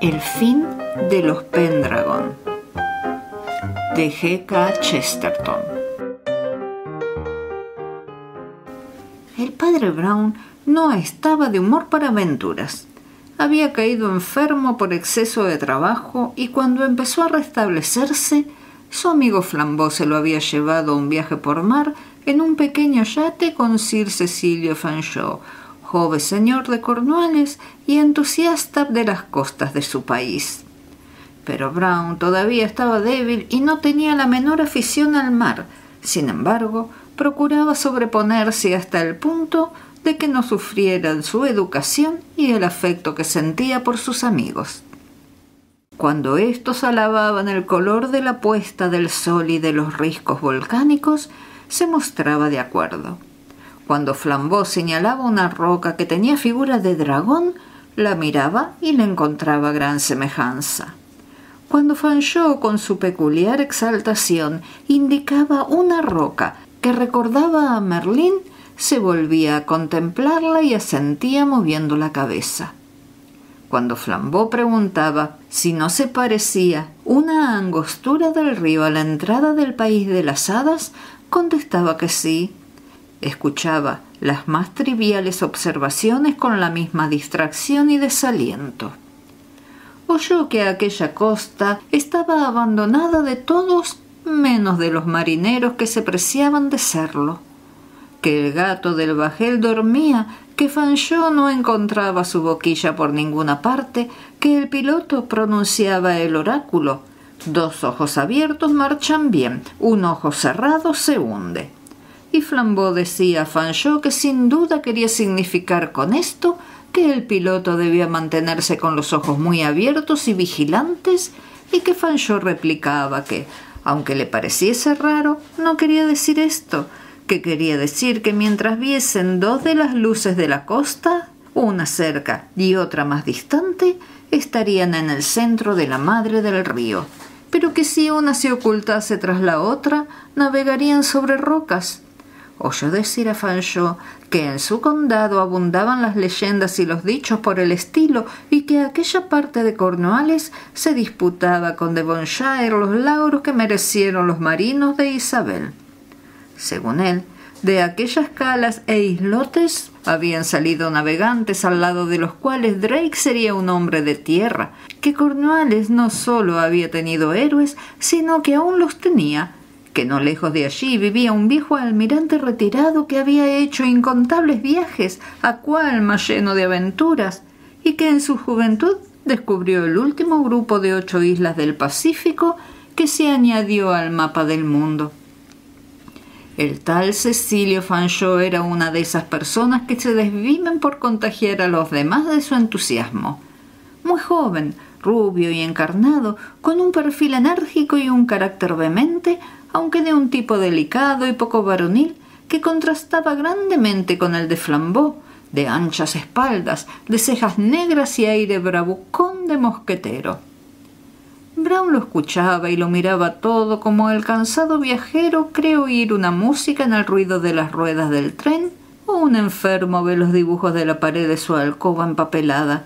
El fin de los Pendragon, de G.K. Chesterton. El padre Brown no estaba de humor para aventuras. Había caído enfermo por exceso de trabajo y cuando empezó a restablecerse, su amigo Flambeau se lo había llevado a un viaje por mar en un pequeño yate con Sir Cecilio Fanshawe, joven señor de Cornualles y entusiasta de las costas de su país. Pero Brown todavía estaba débil y no tenía la menor afición al mar. Sin embargo, procuraba sobreponerse hasta el punto de que no sufrieran su educación y el afecto que sentía por sus amigos. Cuando éstos alababan el color de la puesta del sol y de los riscos volcánicos, se mostraba de acuerdo. Cuando Flambeau señalaba una roca que tenía figura de dragón, la miraba y le encontraba gran semejanza. Cuando Fanshawe, con su peculiar exaltación, indicaba una roca que recordaba a Merlín, se volvía a contemplarla y asentía moviendo la cabeza. Cuando Flambeau preguntaba si no se parecía una angostura del río a la entrada del país de las hadas, contestaba que sí. Escuchaba las más triviales observaciones con la misma distracción y desaliento. Oyó que aquella costa estaba abandonada de todos menos de los marineros que se preciaban de serlo, que el gato del bajel dormía, que Fanshawe no encontraba su boquilla por ninguna parte, que el piloto pronunciaba el oráculo: 2 ojos abiertos marchan bien, un ojo cerrado se hunde. Y Flambeau decía a Fanshawe que sin duda quería significar con esto que el piloto debía mantenerse con los ojos muy abiertos y vigilantes, y que Fanshawe replicaba que, aunque le pareciese raro, no quería decir esto, que quería decir que mientras viesen 2 de las luces de la costa, una cerca y otra más distante, estarían en el centro de la madre del río, pero que si una se ocultase tras la otra, navegarían sobre rocas. Oyó decir a Fanshawe que en su condado abundaban las leyendas y los dichos por el estilo y que aquella parte de Cornualles se disputaba con Devonshire los lauros que merecieron los marinos de Isabel. Según él, de aquellas calas e islotes habían salido navegantes al lado de los cuales Drake sería un hombre de tierra, que Cornualles no solo había tenido héroes, sino que aún los tenía, que no lejos de allí vivía un viejo almirante retirado que había hecho incontables viajes, a cual más lleno de aventuras, y que en su juventud descubrió el último grupo de 8 islas del Pacífico que se añadió al mapa del mundo. El tal Cecilio Fanshawe era una de esas personas que se desviven por contagiar a los demás de su entusiasmo. Muy joven, rubio y encarnado, con un perfil enérgico y un carácter vehemente, aunque de un tipo delicado y poco varonil, que contrastaba grandemente con el de Flambeau, de anchas espaldas, de cejas negras y aire bravucón de mosquetero. Brown lo escuchaba y lo miraba todo como el cansado viajero cree oír una música en el ruido de las ruedas del tren o un enfermo ve los dibujos de la pared de su alcoba empapelada.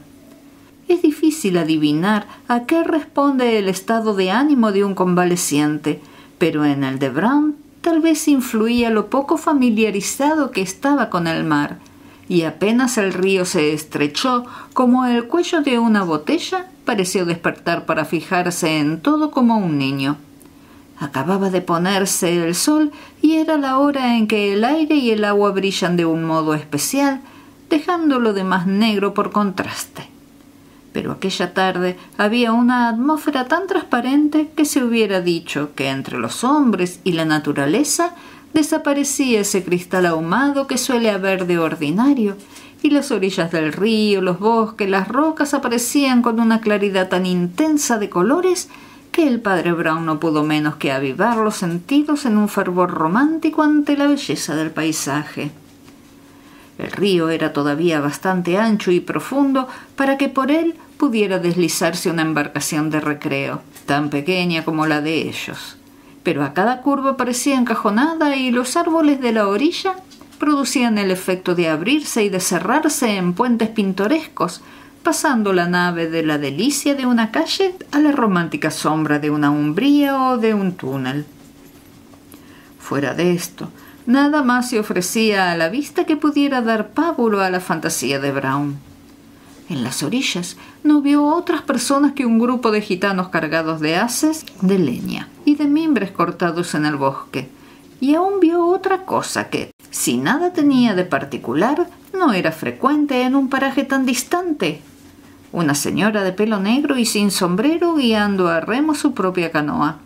Es difícil adivinar a qué responde el estado de ánimo de un convaleciente, pero en el de Brown tal vez influía lo poco familiarizado que estaba con el mar, y apenas el río se estrechó como el cuello de una botella, pareció despertar para fijarse en todo como un niño. Acababa de ponerse el sol y era la hora en que el aire y el agua brillan de un modo especial, dejándolo de más negro por contraste. Pero aquella tarde había una atmósfera tan transparente que se hubiera dicho que entre los hombres y la naturaleza desaparecía ese cristal ahumado que suele haber de ordinario, y las orillas del río, los bosques, las rocas aparecían con una claridad tan intensa de colores que el padre Brown no pudo menos que avivar los sentidos en un fervor romántico ante la belleza del paisaje. El río era todavía bastante ancho y profundo para que por él pudiera deslizarse una embarcación de recreo, tan pequeña como la de ellos. Pero a cada curva parecía encajonada y los árboles de la orilla producían el efecto de abrirse y de cerrarse en puentes pintorescos, pasando la nave de la delicia de una calle a la romántica sombra de una umbría o de un túnel. Fuera de esto, nada más se ofrecía a la vista que pudiera dar pábulo a la fantasía de Brown. En las orillas no vio otras personas que un grupo de gitanos cargados de haces de leña y de mimbres cortados en el bosque, y aún vio otra cosa que, si nada tenía de particular, no era frecuente en un paraje tan distante: una señora de pelo negro y sin sombrero guiando a remo su propia canoa.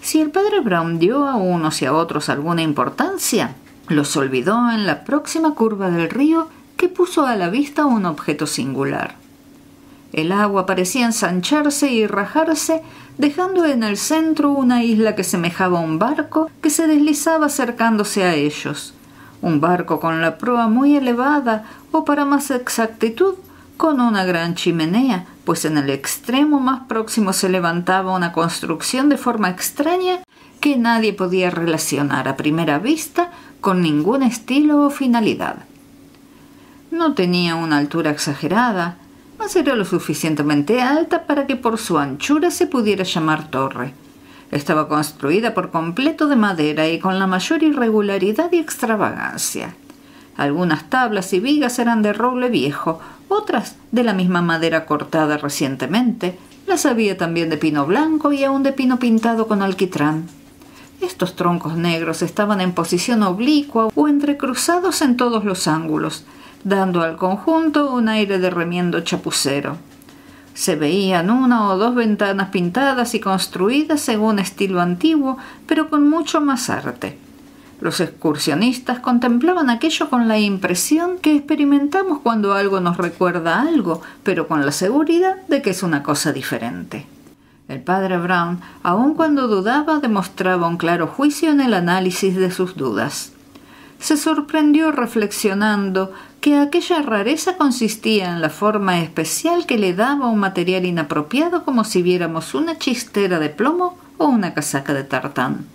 Si el padre Brown dio a unos y a otros alguna importancia, los olvidó en la próxima curva del río, que puso a la vista un objeto singular. El agua parecía ensancharse y rajarse, dejando en el centro una isla que semejaba un barco que se deslizaba acercándose a ellos. Un barco con la proa muy elevada, o para más exactitud, con una gran chimenea, pues en el extremo más próximo se levantaba una construcción de forma extraña que nadie podía relacionar a primera vista con ningún estilo o finalidad. No tenía una altura exagerada, mas era lo suficientemente alta para que por su anchura se pudiera llamar torre. Estaba construida por completo de madera y con la mayor irregularidad y extravagancia. Algunas tablas y vigas eran de roble viejo, otras de la misma madera cortada recientemente. Las había también de pino blanco y aún de pino pintado con alquitrán. Estos troncos negros estaban en posición oblicua o entrecruzados en todos los ángulos, dando al conjunto un aire de remiendo chapucero. Se veían una o dos ventanas pintadas y construidas según estilo antiguo, pero con mucho más arte. Los excursionistas contemplaban aquello con la impresión que experimentamos cuando algo nos recuerda a algo, pero con la seguridad de que es una cosa diferente. El padre Brown, aun cuando dudaba, demostraba un claro juicio en el análisis de sus dudas. Se sorprendió reflexionando que aquella rareza consistía en la forma especial que le daba un material inapropiado, como si viéramos una chistera de plomo o una casaca de tartán.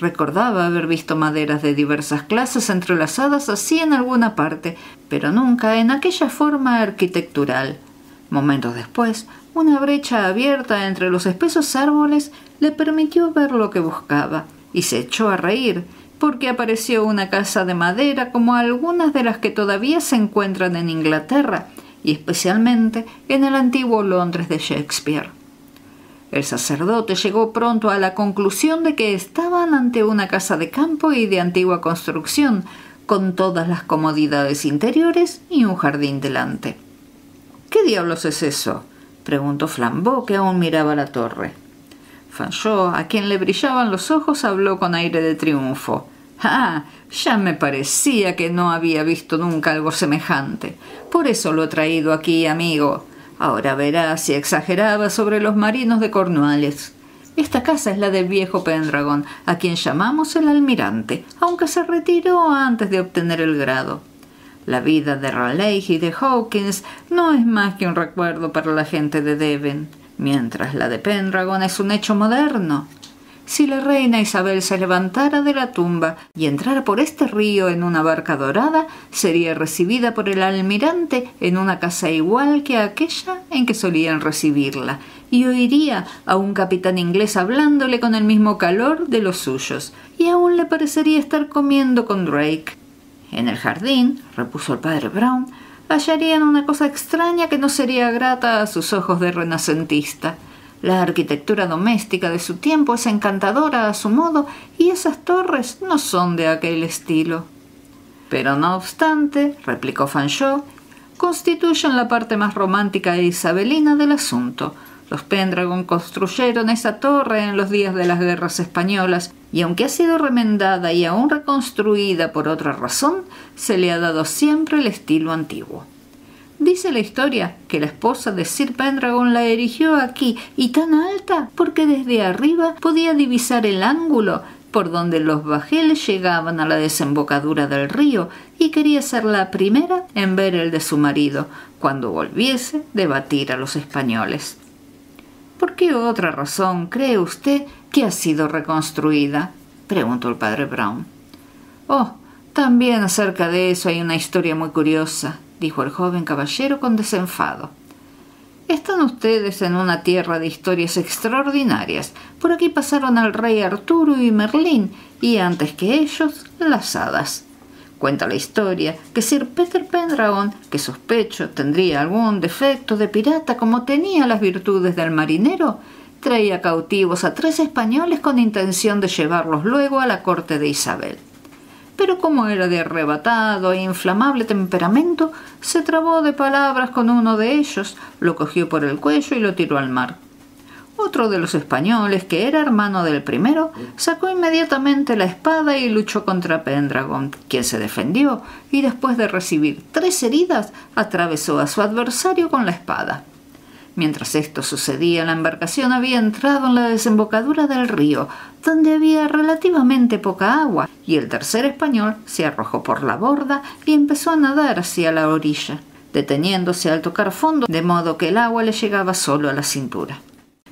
Recordaba haber visto maderas de diversas clases entrelazadas así en alguna parte, pero nunca en aquella forma arquitectural. Momentos después, una brecha abierta entre los espesos árboles le permitió ver lo que buscaba, y se echó a reír, porque apareció una casa de madera como algunas de las que todavía se encuentran en Inglaterra, y especialmente en el antiguo Londres de Shakespeare. El sacerdote llegó pronto a la conclusión de que estaban ante una casa de campo y de antigua construcción, con todas las comodidades interiores y un jardín delante. «¿Qué diablos es eso?», preguntó Flambeau, que aún miraba la torre. Fanchot, a quien le brillaban los ojos, habló con aire de triunfo. «Ah, ya me parecía que no había visto nunca algo semejante. Por eso lo he traído aquí, amigo. Ahora verás si exageraba sobre los marinos de Cornualles. Esta casa es la del viejo Pendragon, a quien llamamos el almirante, aunque se retiró antes de obtener el grado. La vida de Raleigh y de Hawkins no es más que un recuerdo para la gente de Devon, mientras la de Pendragon es un hecho moderno. Si la reina Isabel se levantara de la tumba y entrara por este río en una barca dorada, sería recibida por el almirante en una casa igual que aquella en que solían recibirla, y oiría a un capitán inglés hablándole con el mismo calor de los suyos, y aún le parecería estar comiendo con Drake. En el jardín, repuso el padre Brown, hallarían una cosa extraña que no sería grata a sus ojos de renacentista. La arquitectura doméstica de su tiempo es encantadora a su modo, y esas torres no son de aquel estilo. Pero no obstante, replicó Fanchot, constituyen la parte más romántica e isabelina del asunto. Los Pendragon construyeron esa torre en los días de las guerras españolas, y aunque ha sido remendada y aún reconstruida por otra razón, se le ha dado siempre el estilo antiguo. Dice la historia que la esposa de Sir Pendragon la erigió aquí, y tan alta, porque desde arriba podía divisar el ángulo por donde los bajeles llegaban a la desembocadura del río, y quería ser la primera en ver el de su marido, cuando volviese de batir a los españoles. ¿Por qué otra razón cree usted que ha sido reconstruida?, preguntó el padre Brown. Oh, también acerca de eso hay una historia muy curiosa. dijo el joven caballero con desenfado. «Están ustedes en una tierra de historias extraordinarias. Por aquí pasaron al rey Arturo y Merlín, y antes que ellos, las hadas. Cuenta la historia que Sir Peter Pendragon, que sospecho tendría algún defecto de pirata como tenía las virtudes del marinero, traía cautivos a 3 españoles con intención de llevarlos luego a la corte de Isabel. Pero como era de arrebatado e inflamable temperamento, se trabó de palabras con uno de ellos, lo cogió por el cuello y lo tiró al mar. Otro de los españoles, que era hermano del primero, sacó inmediatamente la espada y luchó contra Pendragon, quien se defendió y después de recibir 3 heridas, atravesó a su adversario con la espada. Mientras esto sucedía, la embarcación había entrado en la desembocadura del río, donde había relativamente poca agua, y el tercer español se arrojó por la borda y empezó a nadar hacia la orilla, deteniéndose al tocar fondo, de modo que el agua le llegaba solo a la cintura.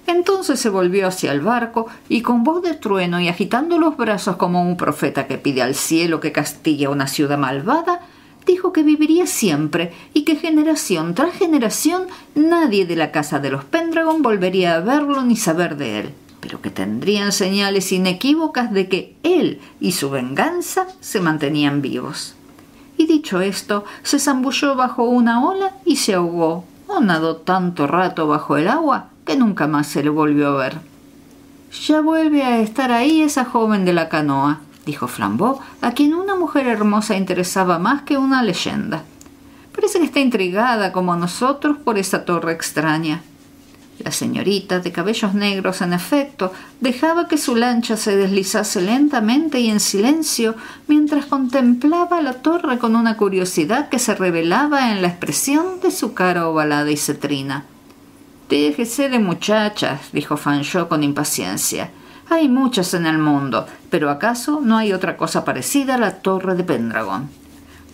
Entonces se volvió hacia el barco y con voz de trueno y agitando los brazos como un profeta que pide al cielo que castigue a una ciudad malvada, dijo que viviría siempre y que generación tras generación nadie de la casa de los Pendragon volvería a verlo ni saber de él, pero que tendrían señales inequívocas de que él y su venganza se mantenían vivos. Y dicho esto, se zambulló bajo una ola y se ahogó, o nadó tanto rato bajo el agua que nunca más se le volvió a ver. «Ya vuelve a estar ahí esa joven de la canoa», dijo Flambeau, a quien una mujer hermosa interesaba más que una leyenda. «Parece que está intrigada, como nosotros, por esa torre extraña». La señorita, de cabellos negros, en efecto, dejaba que su lancha se deslizase lentamente y en silencio, mientras contemplaba la torre con una curiosidad que se revelaba en la expresión de su cara ovalada y cetrina. «Déjese de muchachas», dijo Fanchot con impaciencia. «Hay muchas en el mundo, pero ¿acaso no hay otra cosa parecida a la torre de Pendragon?»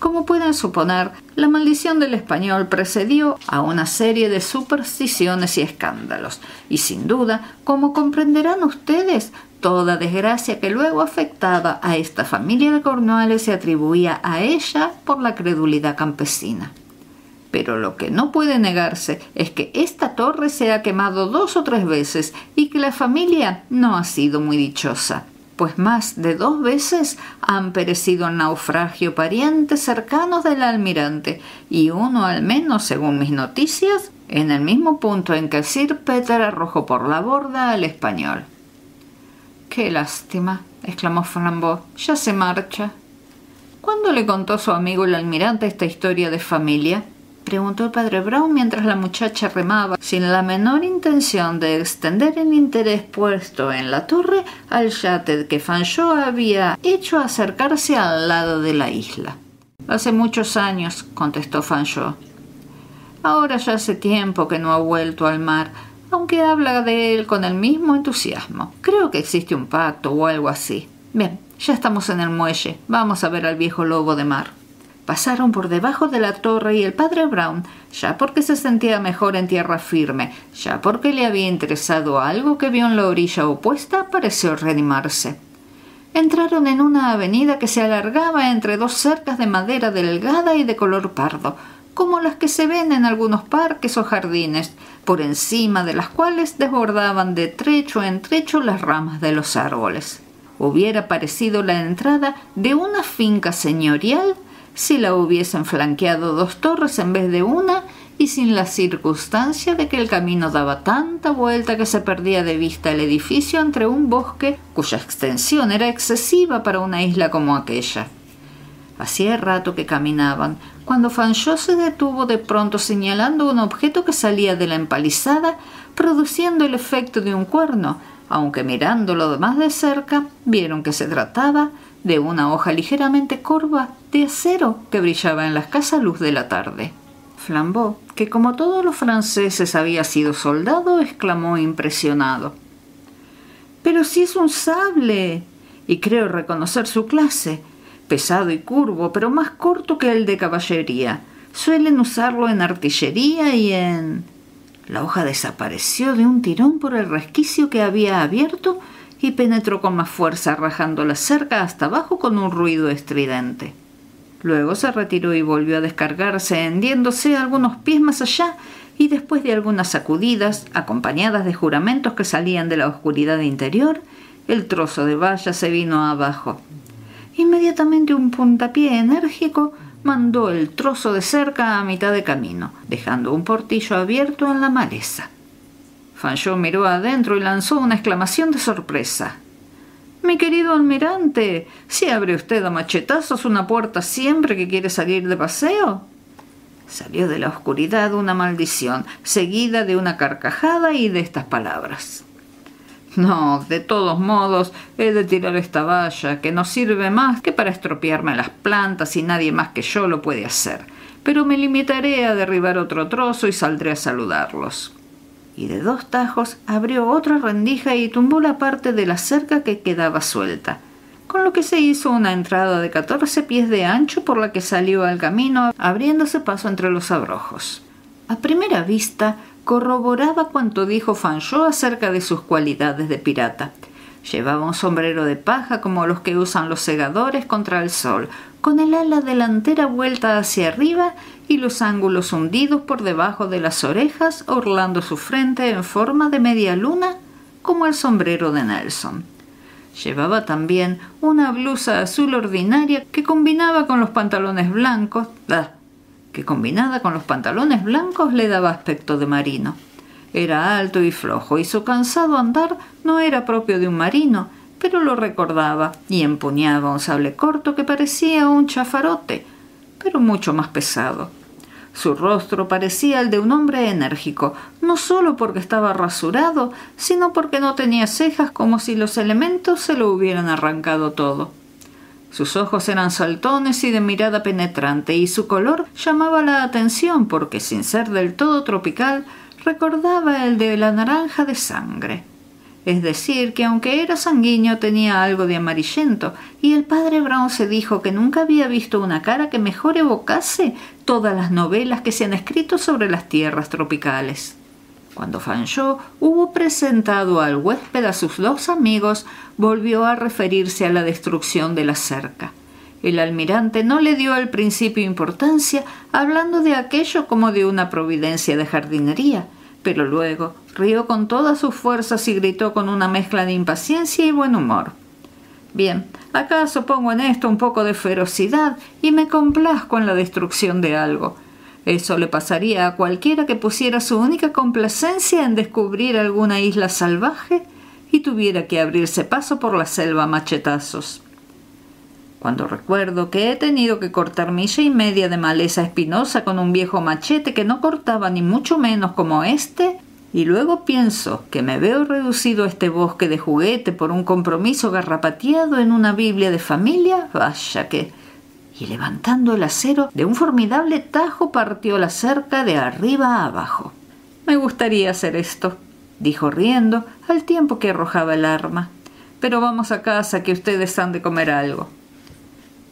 Como pueden suponer, la maldición del español precedió a una serie de supersticiones y escándalos, y sin duda, como comprenderán ustedes, toda desgracia que luego afectaba a esta familia de Cornualles se atribuía a ella por la credulidad campesina. Pero lo que no puede negarse es que esta torre se ha quemado 2 o 3 veces y que la familia no ha sido muy dichosa, pues más de 2 veces han perecido en naufragio parientes cercanos del almirante y uno al menos, según mis noticias, en el mismo punto en que Sir Peter arrojó por la borda al español. «¡Qué lástima!», exclamó Flambeau. «Ya se marcha». «¿Cuándo le contó su amigo el almirante esta historia de familia?», preguntó el padre Brown mientras la muchacha remaba, sin la menor intención de extender el interés puesto en la torre al yate que Fanchot había hecho acercarse al lado de la isla. «Hace muchos años», contestó Fanchot. «Ahora ya hace tiempo que no ha vuelto al mar, aunque habla de él con el mismo entusiasmo. Creo que existe un pacto o algo así. Bien, ya estamos en el muelle. Vamos a ver al viejo lobo de mar». Pasaron por debajo de la torre y el padre Brown, ya porque se sentía mejor en tierra firme, ya porque le había interesado algo que vio en la orilla opuesta, pareció reanimarse. Entraron en una avenida que se alargaba entre 2 cercas de madera delgada y de color pardo, como las que se ven en algunos parques o jardines, por encima de las cuales desbordaban de trecho en trecho las ramas de los árboles. Hubiera parecido la entrada de una finca señorial si la hubiesen flanqueado 2 torres en vez de una y sin la circunstancia de que el camino daba tanta vuelta que se perdía de vista el edificio entre un bosque cuya extensión era excesiva para una isla como aquella. Hacía rato que caminaban, cuando Fanchot se detuvo de pronto señalando un objeto que salía de la empalizada, produciendo el efecto de un cuerno, aunque mirándolo más de cerca vieron que se trataba de una hoja ligeramente corva de acero que brillaba en la escasa luz de la tarde. Flambeau, que como todos los franceses había sido soldado, exclamó impresionado: «¡Pero si es un sable! Y creo reconocer su clase. Pesado y curvo, pero más corto que el de caballería. Suelen usarlo en artillería y en...». La hoja desapareció de un tirón por el resquicio que había abierto y penetró con más fuerza, rajando la cerca hasta abajo con un ruido estridente. Luego se retiró y volvió a descargarse, hendiéndose algunos pies más allá, y después de algunas sacudidas, acompañadas de juramentos que salían de la oscuridad interior, el trozo de valla se vino abajo. Inmediatamente un puntapié enérgico mandó el trozo de cerca a mitad de camino, dejando un portillo abierto en la maleza. Fanchot miró adentro y lanzó una exclamación de sorpresa. «Mi querido almirante, ¿si abre usted a machetazos una puerta siempre que quiere salir de paseo?» Salió de la oscuridad una maldición, seguida de una carcajada y de estas palabras. «No, de todos modos, he de tirar esta valla, que no sirve más que para estropearme las plantas y nadie más que yo lo puede hacer. Pero me limitaré a derribar otro trozo y saldré a saludarlos». Y de 2 tajos abrió otra rendija y tumbó la parte de la cerca que quedaba suelta, con lo que se hizo una entrada de 14 pies de ancho por la que salió al camino, abriéndose paso entre los abrojos. A primera vista, corroboraba cuanto dijo Fanchot acerca de sus cualidades de pirata. Llevaba un sombrero de paja como los que usan los segadores contra el sol, con el ala delantera vuelta hacia arriba y los ángulos hundidos por debajo de las orejas, orlando su frente en forma de media luna, como el sombrero de Nelson. Llevaba también una blusa azul ordinaria que combinada con los pantalones blancos le daba aspecto de marino. Era alto y flojo, y su cansado andar no era propio de un marino, pero lo recordaba, y empuñaba un sable corto que parecía un chafarote, pero mucho más pesado. Su rostro parecía el de un hombre enérgico, no solo porque estaba rasurado, sino porque no tenía cejas, como si los elementos se lo hubieran arrancado todo. Sus ojos eran saltones y de mirada penetrante, y su color llamaba la atención porque, sin ser del todo tropical, recordaba el de la naranja de sangre. Es decir, que aunque era sanguíneo tenía algo de amarillento, y el padre Brown se dijo que nunca había visto una cara que mejor evocase todas las novelas que se han escrito sobre las tierras tropicales. Cuando Fanchot hubo presentado al huésped a sus 2 amigos, volvió a referirse a la destrucción de la cerca. El almirante no le dio al principio importancia, hablando de aquello como de una providencia de jardinería, pero luego rió con todas sus fuerzas y gritó con una mezcla de impaciencia y buen humor. «Bien, acaso pongo en esto un poco de ferocidad y me complazco en la destrucción de algo. Eso le pasaría a cualquiera que pusiera su única complacencia en descubrir alguna isla salvaje y tuviera que abrirse paso por la selva a machetazos. Cuando recuerdo que he tenido que cortar 1,5 millas de maleza espinosa con un viejo machete que no cortaba ni mucho menos como este, y luego pienso que me veo reducido a este bosque de juguete por un compromiso garrapateado en una Biblia de familia, vaya que...» Y levantando el acero, de un formidable tajo partió la cerca de arriba a abajo. «Me gustaría hacer esto», dijo riendo, al tiempo que arrojaba el arma. «Pero vamos a casa, que ustedes han de comer algo».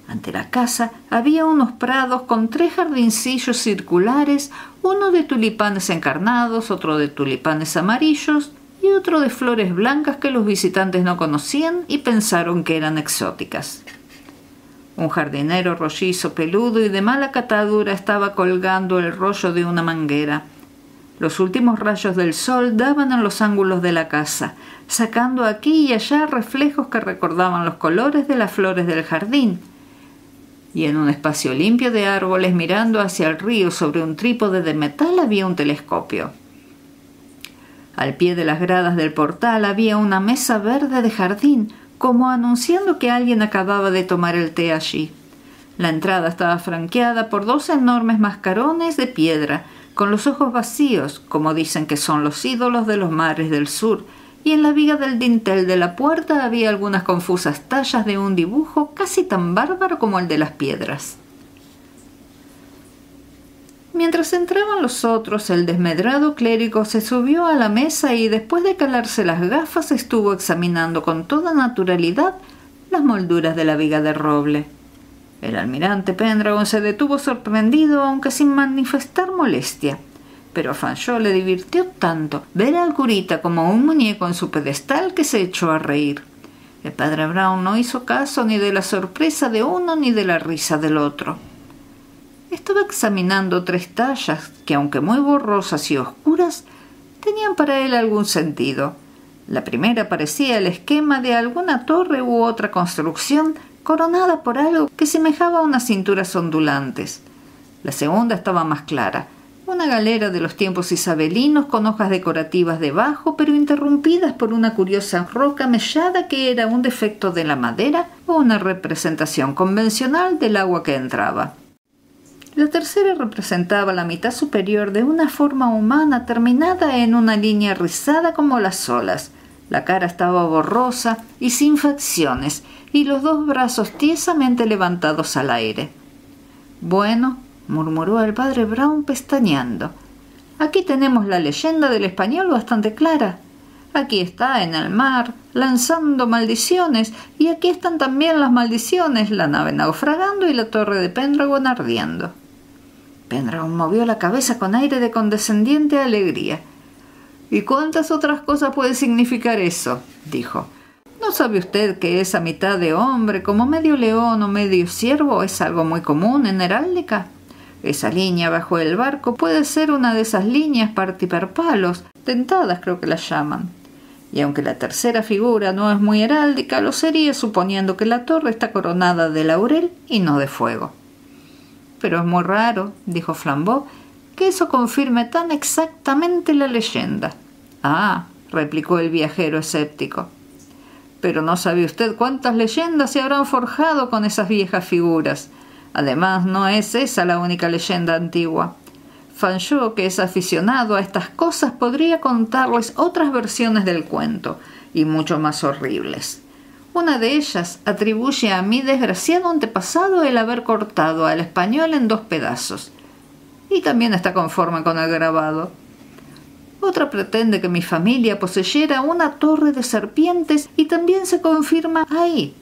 Ante la casa había unos prados con 3 jardincillos circulares, uno de tulipanes encarnados, otro de tulipanes amarillos y otro de flores blancas que los visitantes no conocían y pensaron que eran exóticas. Un jardinero rollizo, peludo y de mala catadura estaba colgando el rollo de una manguera. Los últimos rayos del sol daban en los ángulos de la casa, sacando aquí y allá reflejos que recordaban los colores de las flores del jardín. Y en un espacio limpio de árboles, mirando hacia el río sobre un trípode de metal, había un telescopio. Al pie de las gradas del portal había una mesa verde de jardín, como anunciando que alguien acababa de tomar el té allí. La entrada estaba franqueada por 2 enormes mascarones de piedra, con los ojos vacíos, como dicen que son los ídolos de los mares del sur, y en la viga del dintel de la puerta había algunas confusas tallas de un dibujo casi tan bárbaro como el de las piedras. Mientras entraban los otros, el desmedrado clérigo se subió a la mesa y, después de calarse las gafas, estuvo examinando con toda naturalidad las molduras de la viga de roble. El almirante Pendragon se detuvo sorprendido, aunque sin manifestar molestia. Pero a Fanchot le divirtió tanto ver al curita como un muñeco en su pedestal que se echó a reír. El padre Brown no hizo caso ni de la sorpresa de uno ni de la risa del otro. Estaba examinando 3 tallas que, aunque muy borrosas y oscuras, tenían para él algún sentido. La primera parecía el esquema de alguna torre u otra construcción coronada por algo que semejaba a unas cinturas ondulantes. La segunda estaba más clara, una galera de los tiempos isabelinos con hojas decorativas debajo, pero interrumpidas por una curiosa roca mellada que era un defecto de la madera o una representación convencional del agua que entraba. La tercera representaba la mitad superior de una forma humana terminada en una línea rizada como las olas. La cara estaba borrosa y sin facciones, y los 2 brazos tiesamente levantados al aire. «Bueno», murmuró el padre Brown pestañeando, «aquí tenemos la leyenda del español bastante clara. Aquí está en el mar, lanzando maldiciones, y aquí están también las maldiciones, la nave naufragando y la torre de Pendragon ardiendo». Pendragon movió la cabeza con aire de condescendiente alegría. «¿Y cuántas otras cosas puede significar eso?», dijo. «¿No sabe usted que esa mitad de hombre, como medio león o medio ciervo, es algo muy común en heráldica? Esa línea bajo el barco puede ser una de esas líneas partiperpalos, dentadas creo que las llaman. Y aunque la tercera figura no es muy heráldica, lo sería suponiendo que la torre está coronada de laurel y no de fuego». «Pero es muy raro», dijo Flambeau, «que eso confirme tan exactamente la leyenda». «Ah», replicó el viajero escéptico. «Pero no sabe usted cuántas leyendas se habrán forjado con esas viejas figuras. Además, no es esa la única leyenda antigua. Fanchot, que es aficionado a estas cosas, podría contarles otras versiones del cuento, y mucho más horribles. Una de ellas atribuye a mi desgraciado antepasado el haber cortado al español en 2 pedazos. Y también está conforme con el grabado. Otra pretende que mi familia poseyera una torre de serpientes y también se confirma ahí.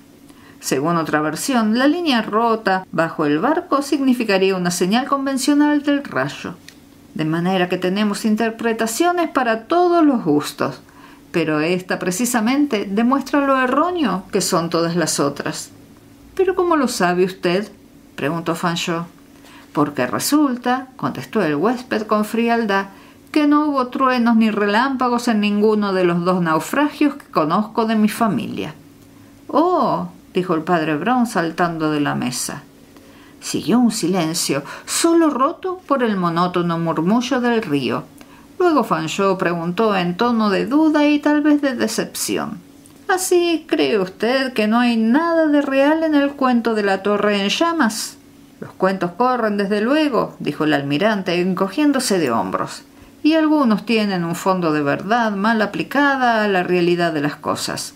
Según otra versión, la línea rota bajo el barco significaría una señal convencional del rayo. De manera que tenemos interpretaciones para todos los gustos. Pero esta precisamente demuestra lo erróneo que son todas las otras». «¿Pero cómo lo sabe usted?», preguntó Fanchot. «Porque resulta», contestó el huésped con frialdad, «que no hubo truenos ni relámpagos en ninguno de los 2 naufragios que conozco de mi familia». «Oh», dijo el padre Brown saltando de la mesa. Siguió un silencio, solo roto por el monótono murmullo del río. Luego Fanchot preguntó en tono de duda y tal vez de decepción: «¿Así cree usted que no hay nada de real en el cuento de la torre en llamas?» «Los cuentos corren, desde luego», dijo el almirante, encogiéndose de hombros, «y algunos tienen un fondo de verdad mal aplicada a la realidad de las cosas.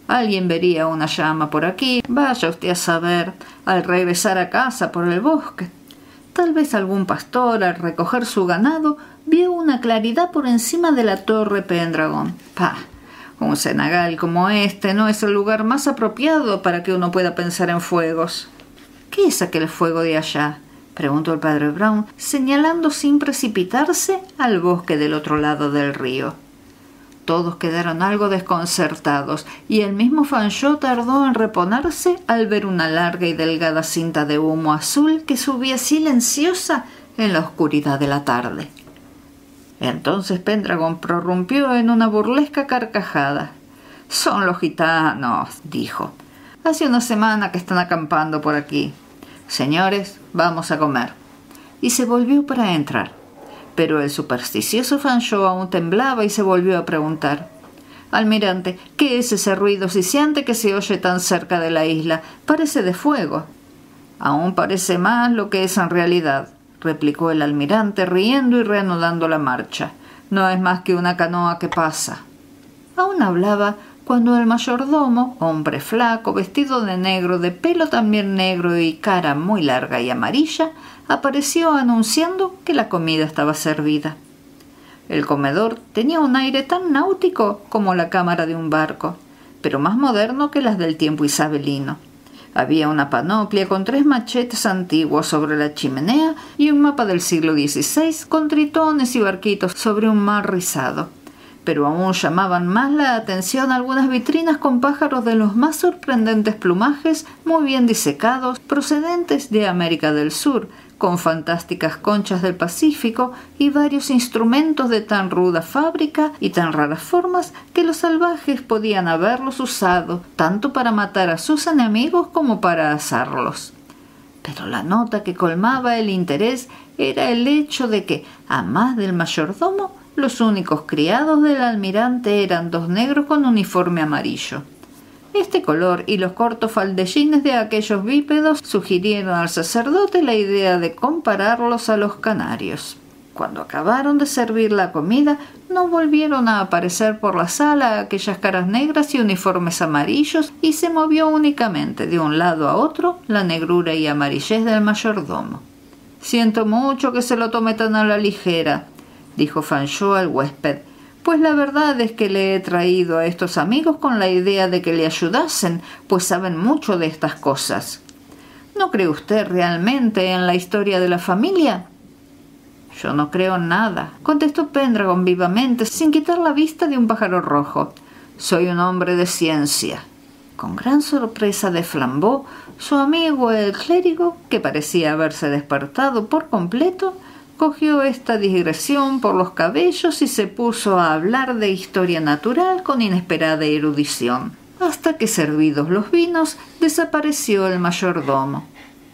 Alguien vería una llama por aquí, vaya usted a saber, al regresar a casa por el bosque. Tal vez algún pastor, al recoger su ganado, vio una claridad por encima de la torre Pendragon. ¡Pah! Un cenagal como este no es el lugar más apropiado para que uno pueda pensar en fuegos». «¿Qué es aquel fuego de allá?», preguntó el padre Brown, señalando sin precipitarse al bosque del otro lado del río. Todos quedaron algo desconcertados, y el mismo Fanchot tardó en reponerse al ver una larga y delgada cinta de humo azul que subía silenciosa en la oscuridad de la tarde. Entonces Pendragon prorrumpió en una burlesca carcajada. «Son los gitanos», dijo. «Hace una semana que están acampando por aquí. Señores, vamos a comer». Y se volvió para entrar. Pero el supersticioso Fanchot aún temblaba y se volvió a preguntar: «Almirante, ¿qué es ese ruido siseante que se oye tan cerca de la isla? Parece de fuego». «Aún parece más lo que es en realidad», replicó el almirante, riendo y reanudando la marcha. «No es más que una canoa que pasa». Aún hablaba cuando el mayordomo, hombre flaco, vestido de negro, de pelo también negro y cara muy larga y amarilla, apareció anunciando que la comida estaba servida. El comedor tenía un aire tan náutico como la cámara de un barco, pero más moderno que las del tiempo isabelino. Había una panoplia con 3 machetes antiguos sobre la chimenea y un mapa del siglo XVI con tritones y barquitos sobre un mar rizado. pero aún llamaban más la atención algunas vitrinas con pájaros de los más sorprendentes plumajes, muy bien disecados, procedentes de América del Sur, con fantásticas conchas del Pacífico y varios instrumentos de tan ruda fábrica y tan raras formas que los salvajes podían haberlos usado tanto para matar a sus enemigos como para asarlos. Pero la nota que colmaba el interés era el hecho de que, a más del mayordomo, los únicos criados del almirante eran dos negros con uniforme amarillo. Este color y los cortos faldellines de aquellos bípedos sugirieron al sacerdote la idea de compararlos a los canarios. Cuando acabaron de servir la comida, no volvieron a aparecer por la sala aquellas caras negras y uniformes amarillos, y se movió únicamente de un lado a otro la negrura y amarillez del mayordomo. «Siento mucho que se lo tome tan a la ligera», dijo Fanchot al huésped, «pues la verdad es que le he traído a estos amigos con la idea de que le ayudasen, pues saben mucho de estas cosas. ¿No cree usted realmente en la historia de la familia?» «Yo no creo en nada», contestó Pendragon vivamente, sin quitar la vista de un pájaro rojo. «Soy un hombre de ciencia». Con gran sorpresa de Flambeau, su amigo el clérigo, que parecía haberse despertado por completo, cogió esta digresión por los cabellos y se puso a hablar de historia natural con inesperada erudición, hasta que, servidos los vinos, desapareció el mayordomo.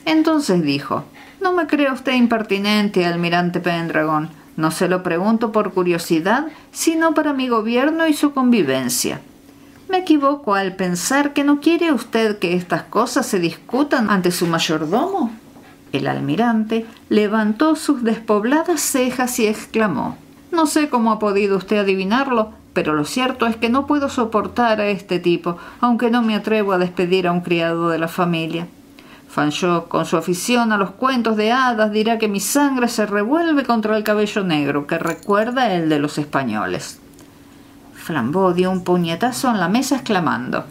Entonces dijo: «No me crea usted impertinente, almirante Pendragon. No se lo pregunto por curiosidad, sino para mi gobierno y su convivencia. ¿Me equivoco al pensar que no quiere usted que estas cosas se discutan ante su mayordomo?» El almirante levantó sus despobladas cejas y exclamó: «No sé cómo ha podido usted adivinarlo, pero lo cierto es que no puedo soportar a este tipo, aunque no me atrevo a despedir a un criado de la familia. Fanchot, con su afición a los cuentos de hadas, dirá que mi sangre se revuelve contra el cabello negro, que recuerda el de los españoles». Flambeau dio un puñetazo en la mesa exclamando: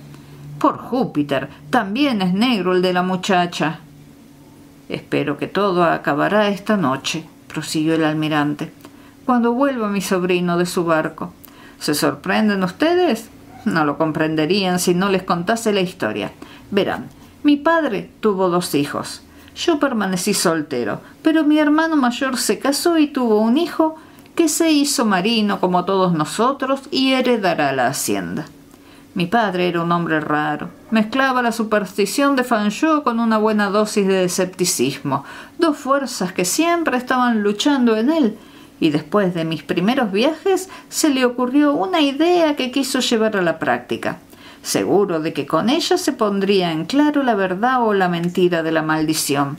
«Por Júpiter, también es negro el de la muchacha». «Espero que todo acabará esta noche», prosiguió el almirante, «cuando vuelva mi sobrino de su barco. ¿Se sorprenden ustedes? No lo comprenderían si no les contase la historia. Verán, mi padre tuvo 2 hijos. Yo permanecí soltero, pero mi hermano mayor se casó y tuvo un hijo que se hizo marino como todos nosotros y heredará la hacienda. Mi padre era un hombre raro. Mezclaba la superstición de Fanchot con una buena dosis de escepticismo, 2 fuerzas que siempre estaban luchando en él, y después de mis primeros viajes se le ocurrió una idea que quiso llevar a la práctica, seguro de que con ella se pondría en claro la verdad o la mentira de la maldición.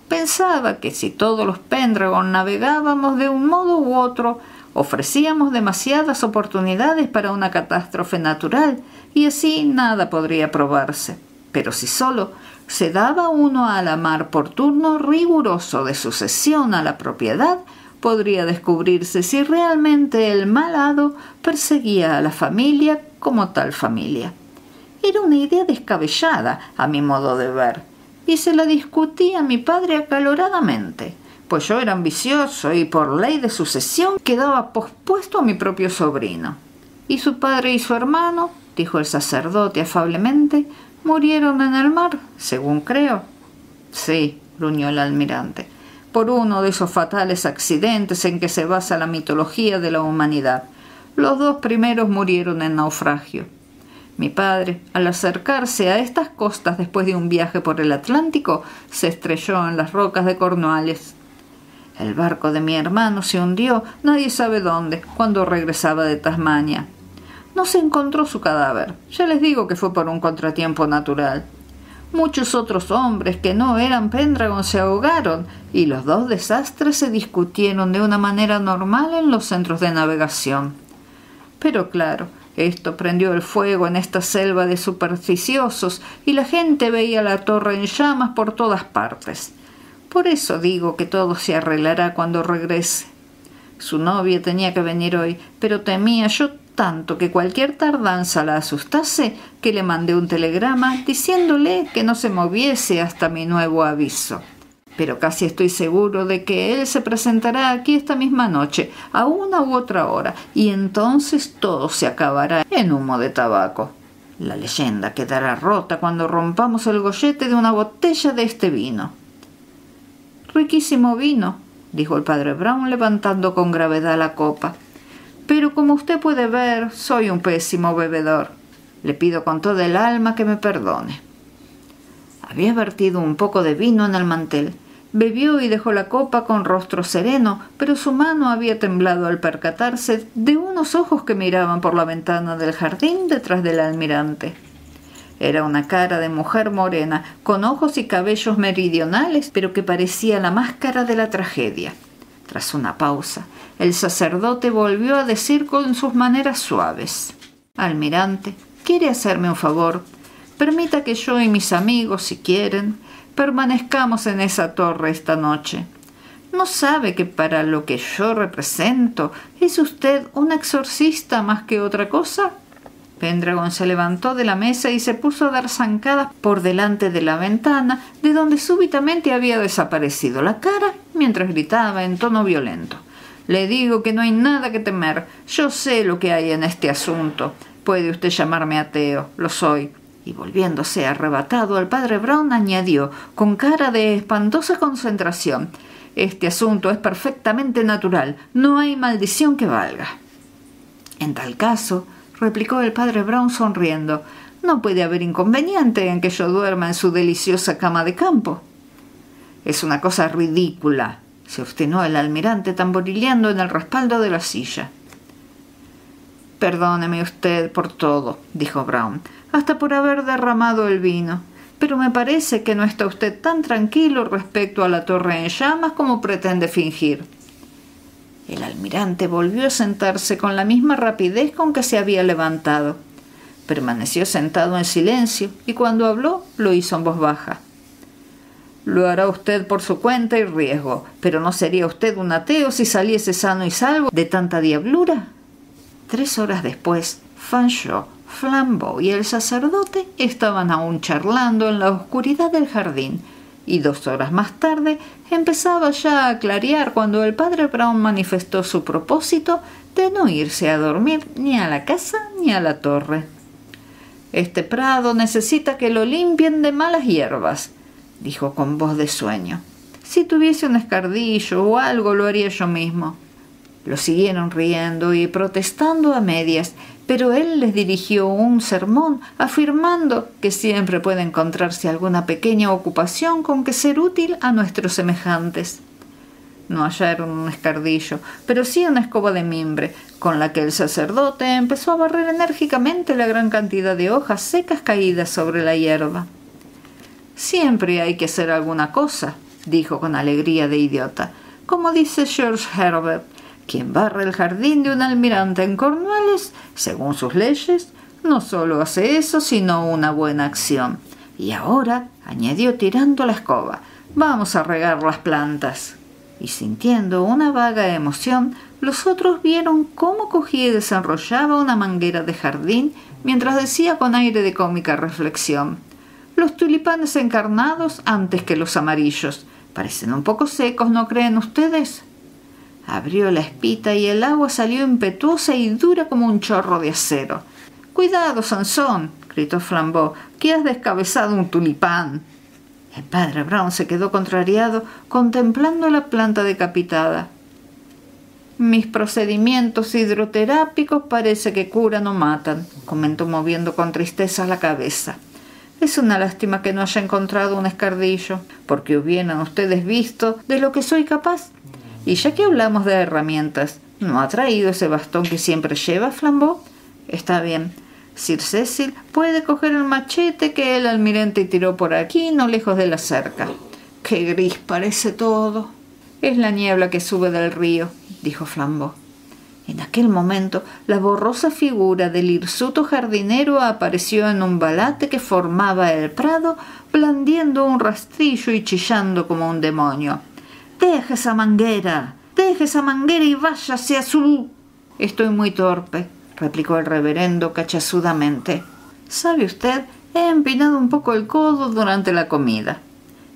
Pensaba que si todos los Pendragon navegábamos de un modo u otro, ofrecíamos demasiadas oportunidades para una catástrofe natural, y así nada podría probarse. Pero si solo se daba uno a la mar por turno riguroso de sucesión a la propiedad, podría descubrirse si realmente el mal hado perseguía a la familia como tal familia. Era una idea descabellada, a mi modo de ver, y se la discutí a mi padre acaloradamente, pues yo era ambicioso y por ley de sucesión quedaba pospuesto a mi propio sobrino. «¿Y su padre y su hermano?», dijo el sacerdote afablemente, «murieron en el mar, según creo». «Sí», gruñó el almirante, «por uno de esos fatales accidentes en que se basa la mitología de la humanidad. Los 2 primeros murieron en naufragio. Mi padre, al acercarse a estas costas después de un viaje por el Atlántico, se estrelló en las rocas de Cornualles. El barco de mi hermano se hundió, nadie sabe dónde, cuando regresaba de Tasmania. No se encontró su cadáver. Ya les digo que fue por un contratiempo natural. Muchos otros hombres que no eran Pendragon se ahogaron, y los 2 desastres se discutieron de una manera normal en los centros de navegación. Pero claro, esto prendió el fuego en esta selva de supersticiosos, y la gente veía la torre en llamas por todas partes. Por eso digo que todo se arreglará cuando regrese. Su novia tenía que venir hoy, pero temía yo tanto que cualquier tardanza la asustase que le mandé un telegrama diciéndole que no se moviese hasta mi nuevo aviso. pero casi estoy seguro de que él se presentará aquí esta misma noche, a una u otra hora, y entonces todo se acabará en humo de tabaco. La leyenda quedará rota cuando rompamos el gollete de una botella de este vino». «Riquísimo vino», dijo el padre Brown levantando con gravedad la copa. «Pero como usted puede ver, soy un pésimo bebedor. Le pido con toda el alma que me perdone». Había vertido un poco de vino en el mantel. Bebió y dejó la copa con rostro sereno, pero su mano había temblado al percatarse de unos ojos que miraban por la ventana del jardín detrás del almirante. Era una cara de mujer morena, con ojos y cabellos meridionales, pero que parecía la máscara de la tragedia. Tras una pausa, el sacerdote volvió a decir con sus maneras suaves: «Almirante, ¿quiere hacerme un favor? Permita que yo y mis amigos, si quieren, permanezcamos en esa torre esta noche. ¿No sabe que para lo que yo represento es usted un exorcista más que otra cosa?» Pendragon se levantó de la mesa y se puso a dar zancadas por delante de la ventana, de donde súbitamente había desaparecido la cara, mientras gritaba en tono violento: «Le digo que no hay nada que temer. Yo sé lo que hay en este asunto. Puede usted llamarme ateo, lo soy». Y volviéndose arrebatado al padre Brown, añadió, con cara de espantosa concentración: «Este asunto es perfectamente natural. No hay maldición que valga». «En tal caso», replicó el padre Brown sonriendo, «no puede haber inconveniente en que yo duerma en su deliciosa cama de campo». «Es una cosa ridícula», se obstinó el almirante tamborileando en el respaldo de la silla. «Perdóneme usted por todo», dijo Brown, «hasta por haber derramado el vino. Pero me parece que no está usted tan tranquilo respecto a la torre en llamas como pretende fingir». El almirante volvió a sentarse con la misma rapidez con que se había levantado. Permaneció sentado en silencio y cuando habló lo hizo en voz baja. «Lo hará usted por su cuenta y riesgo, pero ¿no sería usted un ateo si saliese sano y salvo de tanta diablura?». 3 horas después, Fanshawe, Flambeau y el sacerdote estaban aún charlando en la oscuridad del jardín, y 2 horas más tarde empezaba ya a clarear cuando el padre Brown manifestó su propósito de no irse a dormir ni a la casa ni a la torre. «Este prado necesita que lo limpien de malas hierbas», dijo con voz de sueño. «Si tuviese un escardillo o algo lo haría yo mismo». Lo siguieron riendo y protestando a medias, pero él les dirigió un sermón afirmando que siempre puede encontrarse alguna pequeña ocupación con que ser útil a nuestros semejantes. No hallaron un escardillo, pero sí una escoba de mimbre, con la que el sacerdote empezó a barrer enérgicamente la gran cantidad de hojas secas caídas sobre la hierba. «Siempre hay que hacer alguna cosa», dijo con alegría de idiota. «Como dice George Herbert, quien barre el jardín de un almirante en Cornwallis, según sus leyes, no solo hace eso, sino una buena acción. Y ahora», añadió tirando la escoba, «vamos a regar las plantas». Y sintiendo una vaga emoción, los otros vieron cómo cogía y desenrollaba una manguera de jardín mientras decía con aire de cómica reflexión: «Los tulipanes encarnados antes que los amarillos. Parecen un poco secos, ¿no creen ustedes?». Abrió la espita y el agua salió impetuosa y dura como un chorro de acero. «Cuidado, Sansón», gritó Flambeau, «que has descabezado un tulipán». El padre Brown se quedó contrariado contemplando la planta decapitada. «Mis procedimientos hidroterápicos parece que curan o matan», comentó moviendo con tristeza la cabeza. «Es una lástima que no haya encontrado un escardillo, porque hubieran ustedes visto de lo que soy capaz. Y ya que hablamos de herramientas, ¿no ha traído ese bastón que siempre lleva, Flambeau? Está bien. Sir Cecil puede coger el machete que el almirante tiró por aquí, no lejos de la cerca». «Qué gris parece todo». «Es la niebla que sube del río», dijo Flambeau. En aquel momento, la borrosa figura del hirsuto jardinero apareció en un balate que formaba el prado, blandiendo un rastrillo y chillando como un demonio. «Deje esa manguera y váyase a su...». «Estoy muy torpe», replicó el reverendo cachazudamente. «Sabe usted, he empinado un poco el codo durante la comida».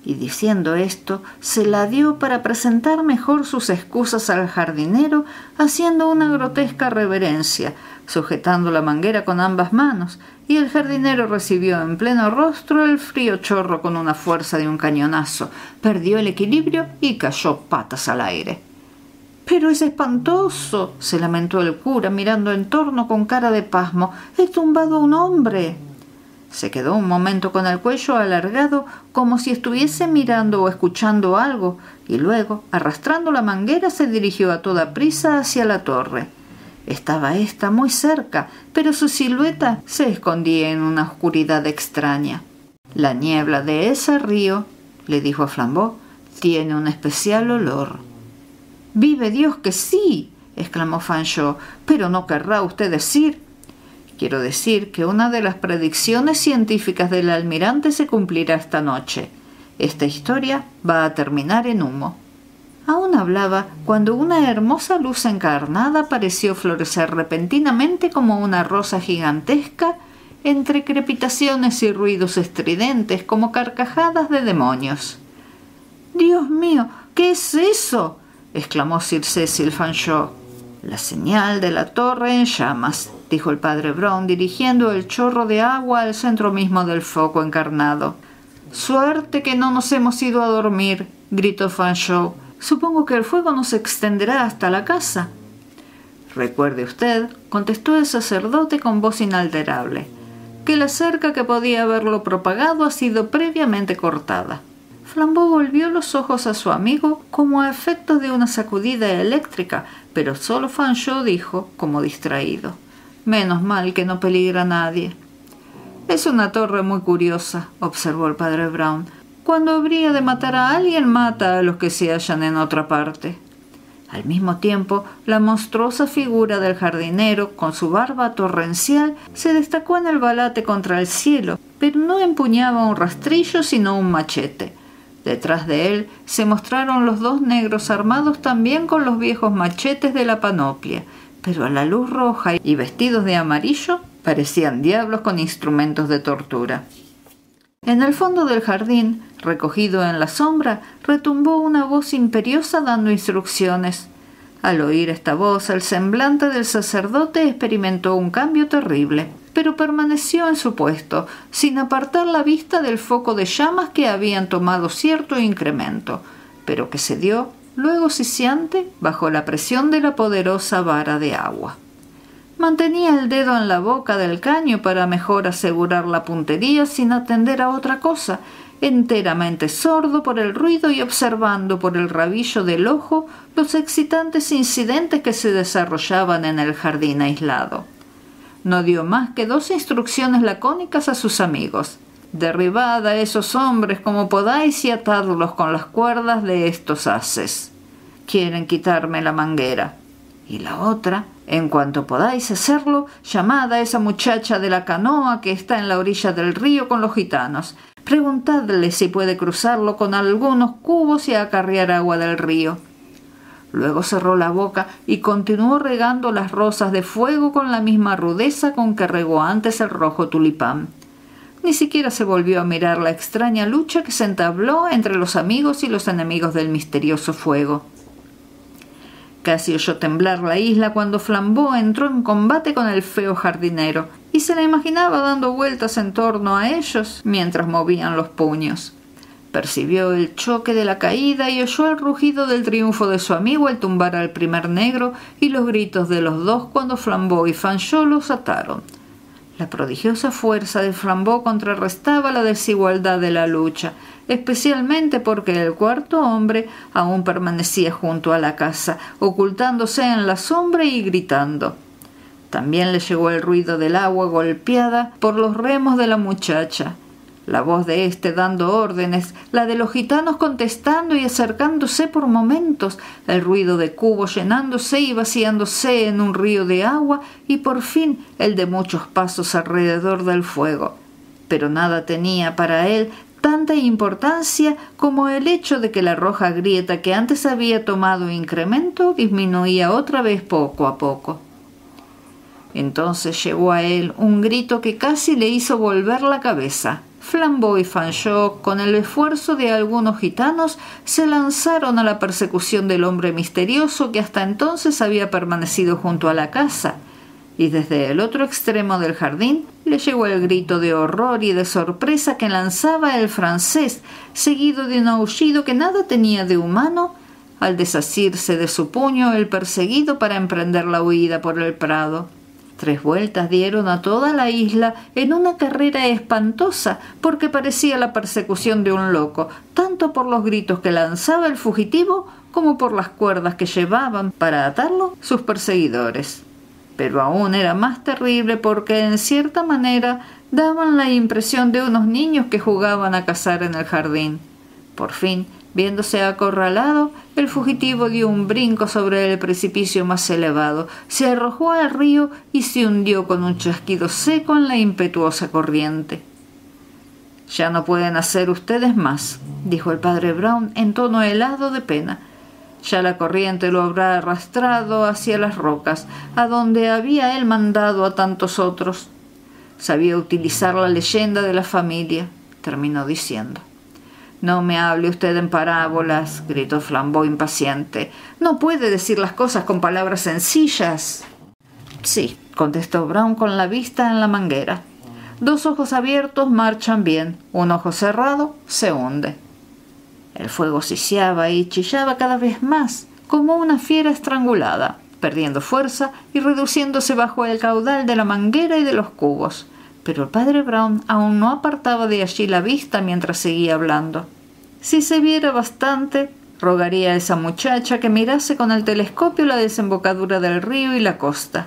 Y diciendo esto, se la dio para presentar mejor sus excusas al jardinero, haciendo una grotesca reverencia, sujetando la manguera con ambas manos, y el jardinero recibió en pleno rostro el frío chorro con una fuerza de un cañonazo, perdió el equilibrio y cayó patas al aire. «¡Pero es espantoso!», se lamentó el cura, mirando en torno con cara de pasmo. «¡He tumbado a un hombre!». Se quedó un momento con el cuello alargado, como si estuviese mirando o escuchando algo, y luego, arrastrando la manguera, se dirigió a toda prisa hacia la torre. Estaba ésta muy cerca, pero su silueta se escondía en una oscuridad extraña. «La niebla de ese río», le dijo a Flambeau, «tiene un especial olor». «¡Vive Dios que sí!», exclamó Fanchot. «Pero no querrá usted decir...». «Quiero decir que una de las predicciones científicas del almirante se cumplirá esta noche. Esta historia va a terminar en humo». Aún hablaba cuando una hermosa luz encarnada pareció florecer repentinamente como una rosa gigantesca, entre crepitaciones y ruidos estridentes como carcajadas de demonios. «¡Dios mío! ¿Qué es eso?», exclamó Sir Cecil Fanchot. «La señal de la torre en llamas», dijo el padre Brown, dirigiendo el chorro de agua al centro mismo del foco encarnado. «Suerte que no nos hemos ido a dormir», gritó Fanchot. «Supongo que el fuego no se extenderá hasta la casa». «Recuerde usted», contestó el sacerdote con voz inalterable, «que la cerca que podía haberlo propagado ha sido previamente cortada». Flambeau volvió los ojos a su amigo como a efectos de una sacudida eléctrica, pero solo Fanchot dijo, como distraído: «Menos mal que no peligra a nadie». «Es una torre muy curiosa», observó el padre Brown. «Cuando habría de matar a alguien, mata a los que se hallan en otra parte». Al mismo tiempo, la monstruosa figura del jardinero, con su barba torrencial, se destacó en el balate contra el cielo, pero no empuñaba un rastrillo sino un machete. Detrás de él se mostraron los dos negros armados también con los viejos machetes de la panoplia, pero a la luz roja y vestidos de amarillo parecían diablos con instrumentos de tortura. En el fondo del jardín, recogido en la sombra, retumbó una voz imperiosa dando instrucciones. Al oír esta voz, el semblante del sacerdote experimentó un cambio terrible, pero permaneció en su puesto, sin apartar la vista del foco de llamas que habían tomado cierto incremento, pero que cedió, luego sisiante, bajo la presión de la poderosa vara de agua. Mantenía el dedo en la boca del caño para mejor asegurar la puntería sin atender a otra cosa, enteramente sordo por el ruido y observando por el rabillo del ojo los excitantes incidentes que se desarrollaban en el jardín aislado. No dio más que 2 instrucciones lacónicas a sus amigos: «Derribad a esos hombres como podáis y atadlos con las cuerdas de estos haces. Quieren quitarme la manguera». Y la otra: «En cuanto podáis hacerlo, llamad a esa muchacha de la canoa que está en la orilla del río con los gitanos. Preguntadle si puede cruzarlo con algunos cubos y acarrear agua del río». Luego cerró la boca y continuó regando las rosas de fuego con la misma rudeza con que regó antes el rojo tulipán. Ni siquiera se volvió a mirar la extraña lucha que se entabló entre los amigos y los enemigos del misterioso fuego. Casi oyó temblar la isla cuando Flambeau entró en combate con el feo jardinero, y se la imaginaba dando vueltas en torno a ellos mientras movían los puños. Percibió el choque de la caída y oyó el rugido del triunfo de su amigo al tumbar al primer negro y los gritos de los dos cuando Flambeau y Fanchot los ataron. La prodigiosa fuerza de Flambeau contrarrestaba la desigualdad de la lucha, especialmente porque el cuarto hombre aún permanecía junto a la casa, ocultándose en la sombra y gritando. También le llegó el ruido del agua golpeada por los remos de la muchacha, la voz de éste dando órdenes, la de los gitanos contestando y acercándose por momentos, el ruido de cubos llenándose y vaciándose en un río de agua y por fin el de muchos pasos alrededor del fuego. Pero nada tenía para él tanta importancia como el hecho de que la roja grieta que antes había tomado incremento disminuía otra vez poco a poco. Entonces llegó a él un grito que casi le hizo volver la cabeza. Flambeau y Fanchot, con el esfuerzo de algunos gitanos, se lanzaron a la persecución del hombre misterioso que hasta entonces había permanecido junto a la casa, y desde el otro extremo del jardín le llegó el grito de horror y de sorpresa que lanzaba el francés, seguido de un aullido que nada tenía de humano, al desasirse de su puño el perseguido para emprender la huida por el prado. 3 vueltas dieron a toda la isla en una carrera espantosa, porque parecía la persecución de un loco, tanto por los gritos que lanzaba el fugitivo como por las cuerdas que llevaban para atarlo sus perseguidores. Pero aún era más terrible porque, en cierta manera, daban la impresión de unos niños que jugaban a cazar en el jardín. Por fin, viéndose acorralado, el fugitivo dio un brinco sobre el precipicio más elevado, se arrojó al río y se hundió con un chasquido seco en la impetuosa corriente. «Ya no pueden hacer ustedes más», dijo el padre Brown en tono helado de pena. «Ya la corriente lo habrá arrastrado hacia las rocas, a donde había él mandado a tantos otros. Sabía utilizar la leyenda de la familia», terminó diciendo. «No me hable usted en parábolas», gritó Flambeau impaciente. «No puede decir las cosas con palabras sencillas». «Sí», contestó Brown con la vista en la manguera. «2 ojos abiertos marchan bien, un ojo cerrado se hunde». El fuego siseaba y chillaba cada vez más, como una fiera estrangulada, perdiendo fuerza y reduciéndose bajo el caudal de la manguera y de los cubos. Pero el padre Brown aún no apartaba de allí la vista mientras seguía hablando. Si se viera bastante, rogaría a esa muchacha que mirase con el telescopio la desembocadura del río y la costa.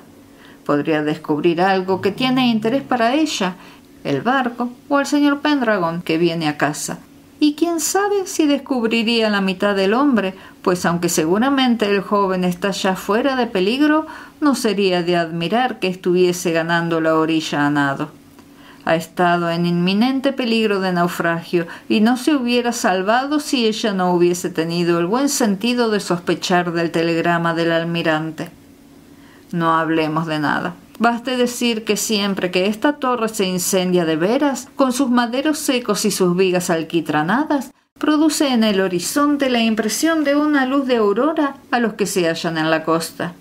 Podría descubrir algo que tiene interés para ella, el barco o el señor Pendragon que viene a casa. Y quién sabe si descubriría la mitad del hombre, pues aunque seguramente el joven está ya fuera de peligro, no sería de admirar que estuviese ganando la orilla a nado. Ha estado en inminente peligro de naufragio y no se hubiera salvado si ella no hubiese tenido el buen sentido de sospechar del telegrama del almirante. No hablemos de nada. Baste decir que siempre que esta torre se incendia de veras, con sus maderos secos y sus vigas alquitranadas, produce en el horizonte la impresión de una luz de aurora a los que se hallan en la costa.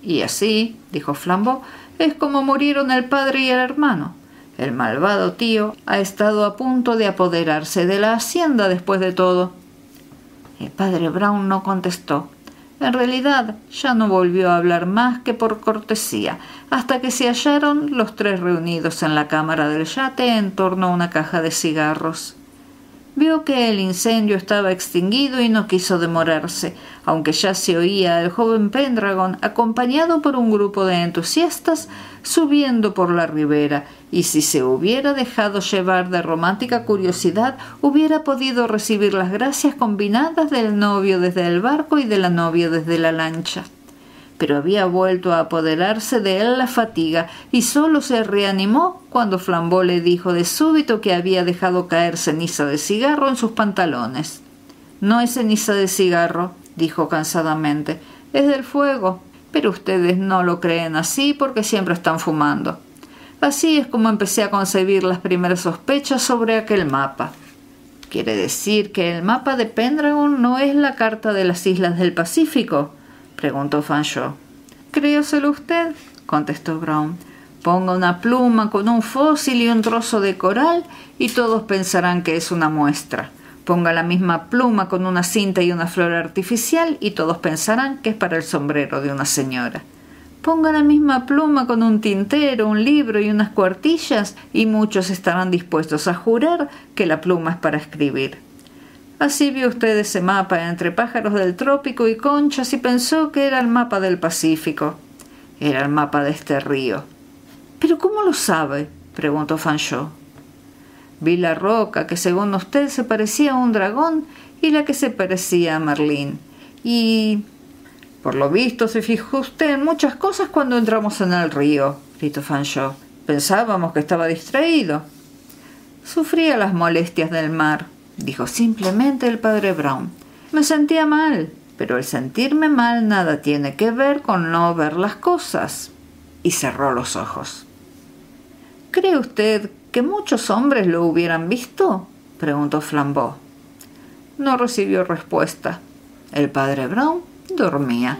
Y así, dijo Flambeau, es como murieron el padre y el hermano. El malvado tío ha estado a punto de apoderarse de la hacienda después de todo. El padre Brown no contestó. En realidad, ya no volvió a hablar más que por cortesía, hasta que se hallaron los 3 reunidos en la cámara del yate en torno a una caja de cigarros. Vio que el incendio estaba extinguido y no quiso demorarse, aunque ya se oía al joven Pendragon acompañado por un grupo de entusiastas subiendo por la ribera, y si se hubiera dejado llevar de romántica curiosidad hubiera podido recibir las gracias combinadas del novio desde el barco y de la novia desde la lancha. Pero había vuelto a apoderarse de él la fatiga y solo se reanimó cuando Flambeau le dijo de súbito que había dejado caer ceniza de cigarro en sus pantalones. «No es ceniza de cigarro», dijo cansadamente, «es del fuego, pero ustedes no lo creen así porque siempre están fumando». Así es como empecé a concebir las primeras sospechas sobre aquel mapa. «¿Quiere decir que el mapa de Pendragon no es la carta de las islas del Pacífico?», preguntó Fanchot. «Créaselo usted», contestó Brown. «Ponga una pluma con un fósil y un trozo de coral y todos pensarán que es una muestra. Ponga la misma pluma con una cinta y una flor artificial y todos pensarán que es para el sombrero de una señora. Ponga la misma pluma con un tintero, un libro y unas cuartillas y muchos estarán dispuestos a jurar que la pluma es para escribir. Así vio usted ese mapa entre pájaros del trópico y conchas y pensó que era el mapa del Pacífico. Era el mapa de este río». «¿Pero cómo lo sabe?», preguntó Fanchot. «Vi la roca que según usted se parecía a un dragón y la que se parecía a Merlín. Y por lo visto se fijó usted en muchas cosas cuando entramos en el río», gritó Fanchot. «Pensábamos que estaba distraído». «Sufría las molestias del mar», dijo simplemente el padre Brown. «Me sentía mal, pero el sentirme mal nada tiene que ver con no ver las cosas». Y cerró los ojos. «¿Cree usted que muchos hombres lo hubieran visto?», preguntó Flambeau. No recibió respuesta. El padre Brown dormía.